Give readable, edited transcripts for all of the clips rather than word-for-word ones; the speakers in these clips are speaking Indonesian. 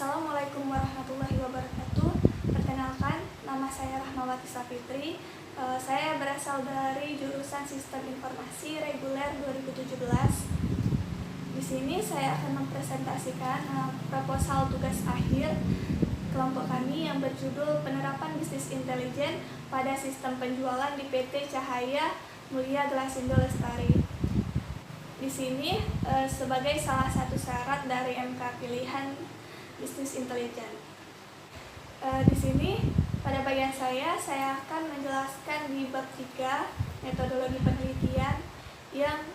Assalamualaikum warahmatullahi wabarakatuh. Perkenalkan, nama saya Rahmawati Sapitri. Saya berasal dari jurusan Sistem Informasi Reguler 2017. Di sini saya akan mempresentasikan proposal tugas akhir kelompok kami yang berjudul Penerapan Bisnis Intelijen pada Sistem Penjualan di PT Cahaya Mulia Glasindo Lestari. Di sini sebagai salah satu syarat dari MK pilihan bisnis intelijen. Di sini pada bagian saya akan menjelaskan di bab 3 metodologi penelitian yang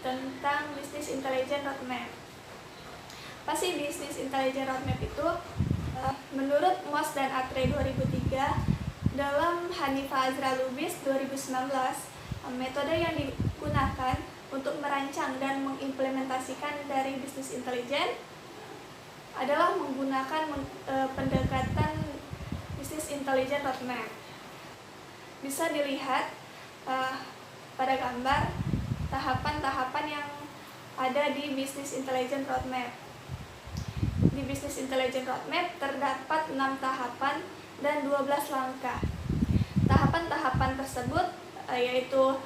tentang bisnis intelijen roadmap. Apa sih bisnis intelijen roadmap itu? Menurut Moss dan Atre 2003 dalam Hanifah Azra Lubis 2019, metode yang digunakan untuk merancang dan mengimplementasikan dari bisnis intelijen adalah menggunakan pendekatan bisnis intelijen roadmap. Bisa dilihat pada gambar tahapan-tahapan yang ada di bisnis intelijen roadmap. Di bisnis intelijen roadmap terdapat 6 tahapan dan 12 langkah. Tahapan-tahapan tersebut yaitu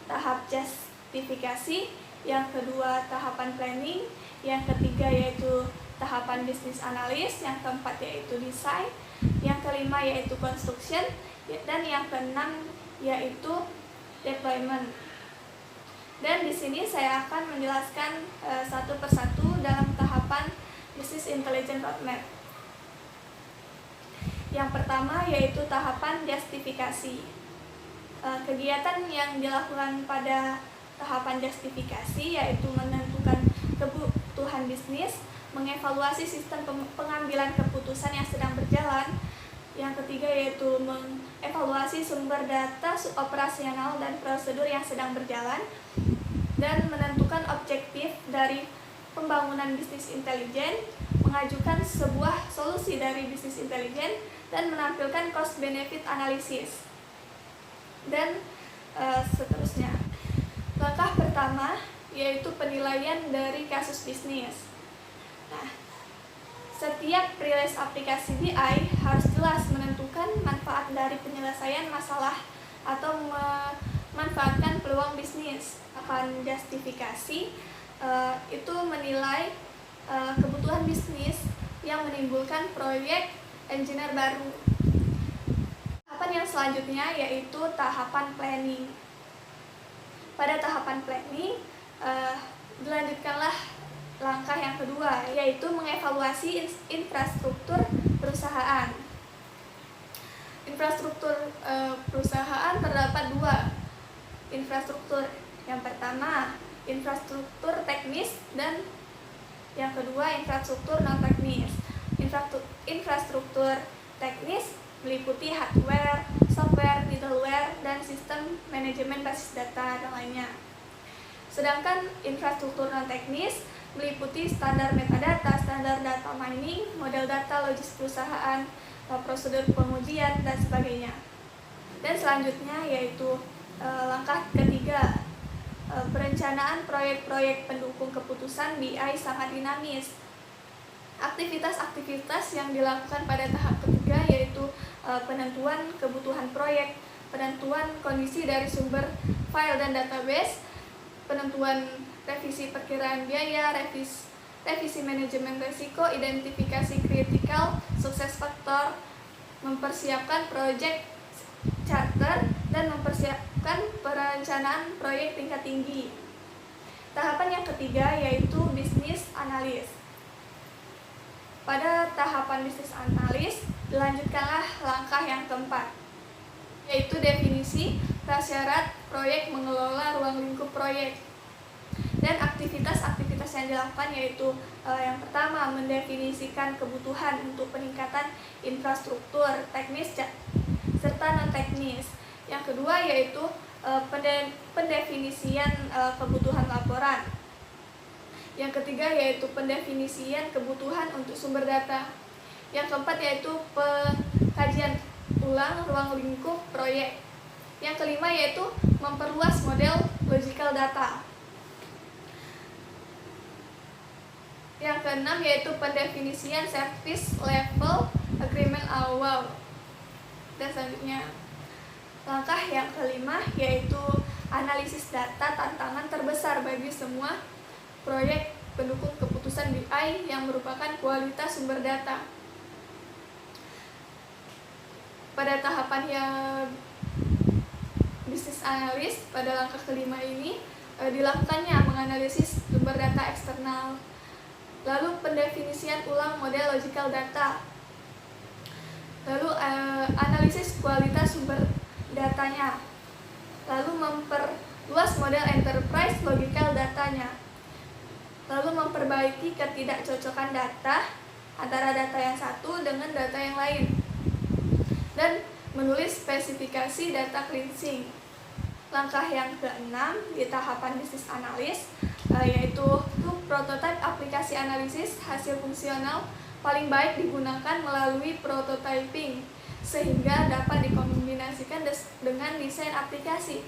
tahap justifikasi, yang kedua tahapan planning, yang ketiga yaitu tahapan bisnis analis, yang keempat yaitu desain, yang kelima yaitu construction, dan yang keenam yaitu deployment. Dan di sini saya akan menjelaskan satu persatu dalam tahapan bisnis intelijen roadmap. Yang pertama yaitu tahapan justifikasi. Kegiatan yang dilakukan pada tahapan justifikasi yaitu menentukan kebutuhan bisnis, mengevaluasi sistem pengambilan keputusan yang sedang berjalan. Yang ketiga yaitu mengevaluasi sumber data operasional dan prosedur yang sedang berjalan, dan menentukan objektif dari pembangunan bisnis intelijen, mengajukan sebuah solusi dari bisnis intelijen, dan menampilkan cost benefit analysis, dan seterusnya. Langkah pertama yaitu penilaian dari kasus bisnis. Nah, setiap rilis aplikasi BI harus jelas menentukan manfaat dari penyelesaian masalah atau memanfaatkan peluang bisnis. Akan justifikasi itu menilai kebutuhan bisnis yang menimbulkan proyek engineer baru. Tahapan yang selanjutnya yaitu tahapan planning. Pada tahapan planning dilanjutkanlah langkah yang kedua, yaitu mengevaluasi infrastruktur perusahaan. Infrastruktur perusahaan terdapat 2 infrastruktur. Yang pertama, infrastruktur teknis, dan yang kedua, infrastruktur non-teknis. Infrastruktur teknis meliputi hardware, software, middleware, dan sistem manajemen basis data dan lainnya. Sedangkan infrastruktur non-teknis meliputi standar metadata, standar data mining, model data logis perusahaan, prosedur pengujian, dan sebagainya. Dan selanjutnya yaitu langkah ketiga, perencanaan proyek-proyek pendukung keputusan BI sangat dinamis. Aktivitas-aktivitas yang dilakukan pada tahap ketiga yaitu penentuan kebutuhan proyek, penentuan kondisi dari sumber file dan database, penentuan revisi perkiraan biaya, revisi manajemen risiko, identifikasi critical success factor, mempersiapkan project charter, dan mempersiapkan perencanaan proyek tingkat tinggi. Tahapan yang ketiga yaitu bisnis analis. Pada tahapan bisnis analis dilanjutkanlah langkah yang keempat, yaitu definisi prasyarat proyek mengelola ruang lingkup proyek. Dan aktivitas-aktivitas yang dilakukan yaitu yang pertama, mendefinisikan kebutuhan untuk peningkatan infrastruktur teknis serta non-teknis. Yang kedua yaitu pendefinisian kebutuhan laporan. Yang ketiga yaitu pendefinisian kebutuhan untuk sumber data. Yang keempat yaitu pengkajian ulang ruang lingkup proyek. Yang kelima yaitu memperluas model logical data. Yang keenam yaitu pendefinisian service level agreement awal. Dan selanjutnya langkah yang kelima yaitu analisis data, tantangan terbesar bagi semua proyek pendukung keputusan BI yang merupakan kualitas sumber data. Pada tahapan yang bisnis analis, pada langkah kelima ini dilakukannya menganalisis sumber data eksternal, lalu pendefinisian ulang model logical data, lalu analisis kualitas sumber datanya, lalu memperluas model enterprise logical datanya, lalu memperbaiki ketidakcocokan data antara data yang satu dengan data yang lain, dan menulis spesifikasi data cleansing. Langkah yang keenam di tahapan bisnis analis yaitu prototipe aplikasi analisis hasil fungsional paling baik digunakan melalui prototyping sehingga dapat dikombinasikan dengan desain aplikasi.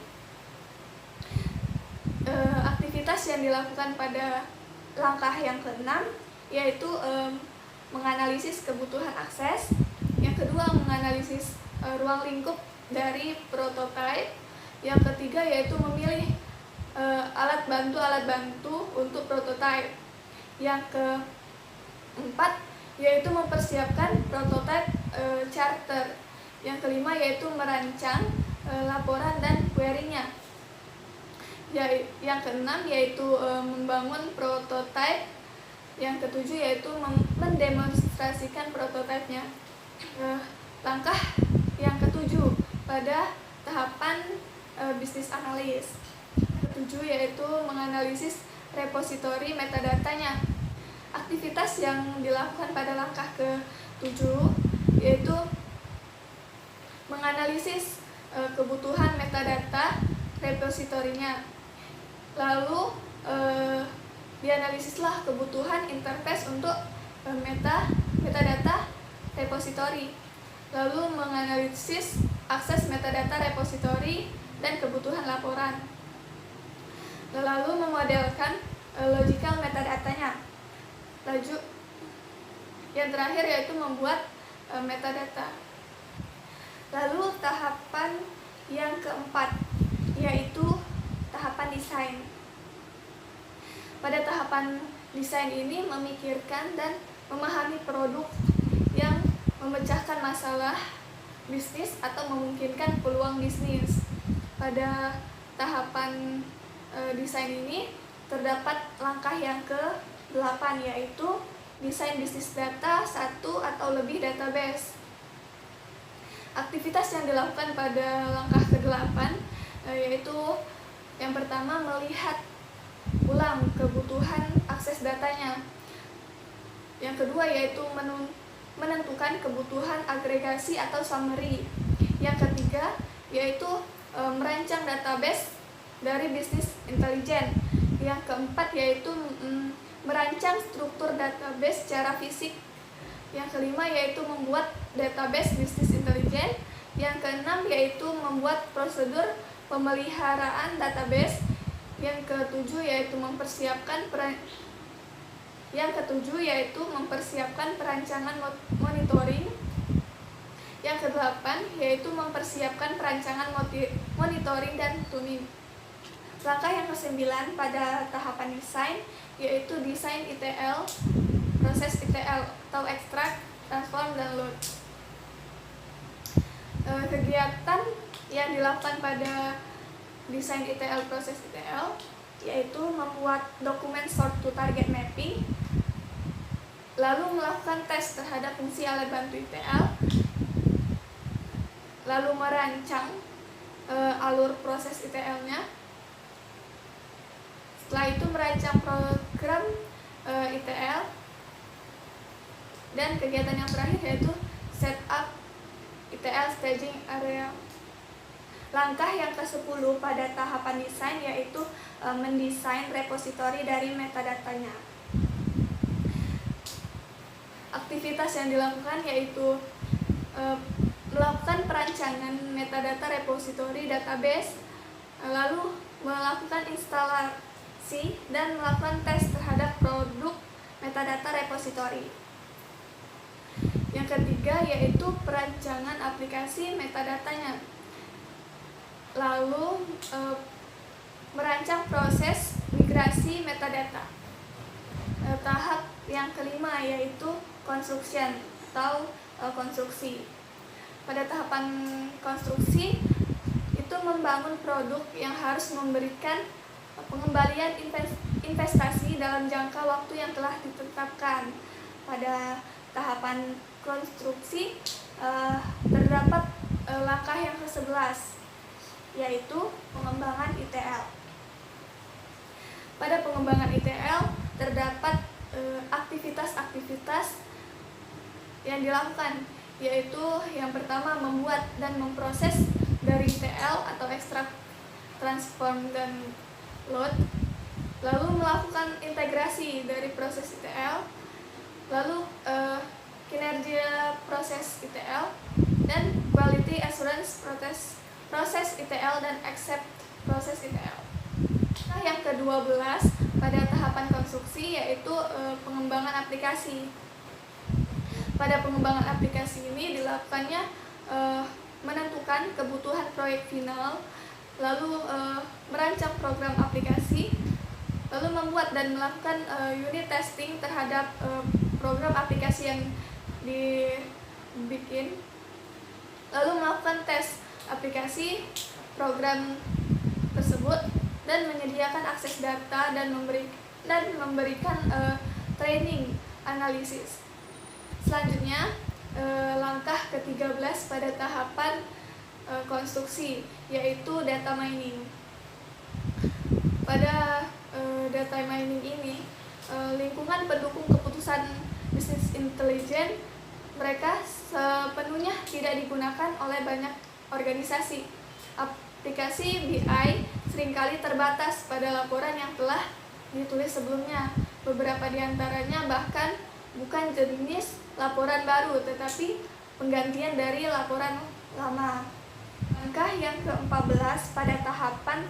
Aktivitas yang dilakukan pada langkah yang keenam yaitu menganalisis kebutuhan akses. Yang kedua, menganalisis ruang lingkup dari prototipe. Yang ketiga yaitu memilih alat bantu untuk prototipe. Yang keempat yaitu mempersiapkan prototipe charter. Yang kelima yaitu merancang laporan dan query-nya. Yang keenam yaitu membangun prototipe. Yang ketujuh yaitu mendemonstrasikan prototipe-nya. Langkah yang ketujuh pada tahapan bisnis analis. Ketujuh yaitu menganalisis repositori metadatanya. Aktivitas yang dilakukan pada langkah ketujuh yaitu menganalisis kebutuhan metadata repositorinya. Lalu dianalisislah kebutuhan interface untuk metadata repositori. Lalu menganalisis akses metadata repositori dan kebutuhan laporan. Lalu memodelkan logical metadatanya. Yang terakhir yaitu membuat metadata. Lalu tahapan yang keempat yaitu tahapan desain. Pada tahapan desain ini memikirkan dan memahami produk yang memecahkan masalah bisnis atau memungkinkan peluang bisnis. Pada tahapan desain ini terdapat langkah yang ke-8 yaitu desain bisnis data satu atau lebih database. Aktivitas yang dilakukan pada langkah ke-8 yaitu yang pertama melihat ulang kebutuhan akses datanya. Yang kedua yaitu menentukan kebutuhan agregasi atau summary. Yang ketiga yaitu merancang database dari bisnis intelijen. Yang keempat yaitu merancang struktur database secara fisik. Yang kelima yaitu membuat database bisnis intelijen. Yang keenam yaitu membuat prosedur pemeliharaan database. Yang ketujuh yaitu mempersiapkan perancangan monitoring. Yang kedelapan yaitu mempersiapkan perancangan monitoring dan tuning. Langkah yang ke-9 pada tahapan desain yaitu desain ETL, proses ETL atau extract, transform, dan load. Kegiatan yang dilakukan pada desain ETL, proses ETL yaitu membuat dokumen sort to target mapping, lalu melakukan tes terhadap fungsi alat bantu ETL, lalu merancang alur proses ETL-nya. Setelah itu merancang program ETL, dan kegiatan yang terakhir yaitu setup ETL staging area. Langkah yang ke-10 pada tahapan desain yaitu mendesain repositori dari metadatanya. Aktivitas yang dilakukan yaitu melakukan perancangan metadata repositori database, lalu melakukan instalasi dan melakukan tes terhadap produk metadata repository. Yang ketiga yaitu perancangan aplikasi metadatanya. Lalu merancang proses migrasi metadata. Tahap yang kelima yaitu construction atau konstruksi. Pada tahapan konstruksi itu membangun produk yang harus memberikan pengembalian investasi dalam jangka waktu yang telah ditetapkan. Pada tahapan konstruksi terdapat langkah yang ke-11 yaitu pengembangan ETL. Pada pengembangan ETL terdapat aktivitas-aktivitas yang dilakukan, yaitu yang pertama membuat dan memproses dari ETL atau extract, transform, dan load, lalu melakukan integrasi dari proses ETL, lalu kinerja proses ETL, dan quality assurance proses ETL dan accept proses ETL. Nah, yang ke-12 pada tahapan konstruksi yaitu pengembangan aplikasi. Pada pengembangan aplikasi ini dilakukannya menentukan kebutuhan proyek final, lalu merancang program aplikasi, lalu membuat dan melakukan unit testing terhadap program aplikasi yang dibikin, lalu melakukan tes aplikasi program tersebut dan menyediakan akses data dan memberikan training analisis. Selanjutnya langkah ke-13 pada tahapan konstruksi yaitu data mining. Pada data mining ini lingkungan pendukung keputusan bisnis intelijen mereka sepenuhnya tidak digunakan oleh banyak organisasi. Aplikasi BI seringkali terbatas pada laporan yang telah ditulis sebelumnya. Beberapa di antaranya bahkan bukan jenis laporan baru, tetapi penggantian dari laporan lama. Langkah yang ke-14 pada tahapan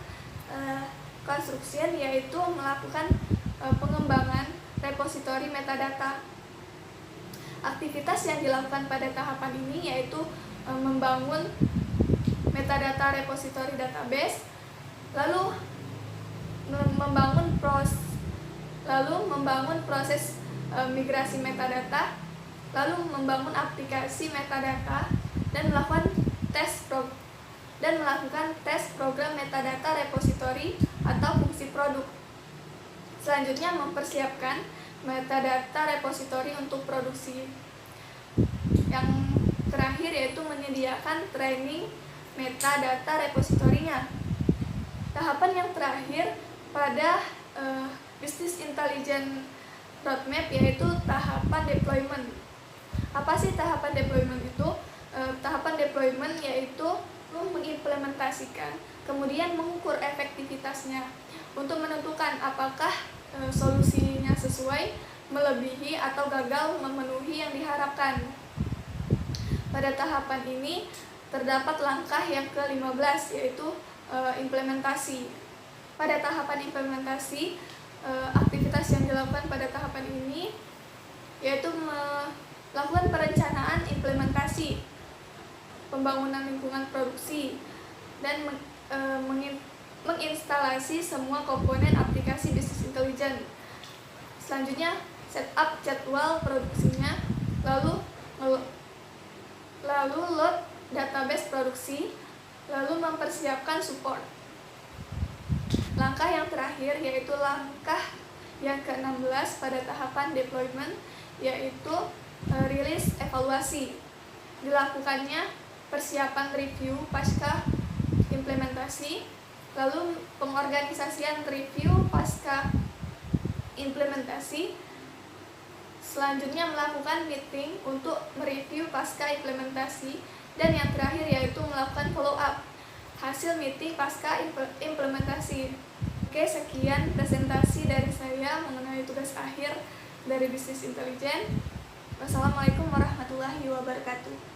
construction yaitu melakukan pengembangan repositori metadata. Aktivitas yang dilakukan pada tahapan ini yaitu membangun metadata repository database, lalu membangun proses migrasi metadata, lalu membangun aplikasi metadata dan melakukan tes program metadata repository atau fungsi produk. Selanjutnya mempersiapkan metadata repository untuk produksi. Yang terakhir yaitu menyediakan training metadata repositorinya. Tahapan yang terakhir pada business intelligence roadmap yaitu tahapan deployment. Apa sih tahapan deployment itu? Tahapan deployment yaitu mengimplementasikan, kemudian mengukur efektivitasnya untuk menentukan apakah solusinya sesuai, melebihi, atau gagal memenuhi yang diharapkan. Pada tahapan ini terdapat langkah yang ke-15 yaitu implementasi. Pada tahapan implementasi, aktivitas yang dilakukan pada tahapan ini yaitu melakukan perencanaan implementasi, pembangunan lingkungan produksi, dan menginstalasi semua komponen aplikasi bisnis intelijen. Selanjutnya setup jadwal produksinya, lalu load database produksi, lalu mempersiapkan support. Langkah yang terakhir yaitu langkah yang ke-16 pada tahapan deployment yaitu rilis evaluasi. Dilakukannya persiapan review pasca implementasi, lalu pengorganisasian review pasca implementasi. Selanjutnya melakukan meeting untuk mereview pasca implementasi, dan yang terakhir yaitu melakukan follow up hasil meeting pasca implementasi. Oke, sekian presentasi dari saya mengenai tugas akhir dari bisnis intelijen. Wassalamualaikum warahmatullahi wabarakatuh.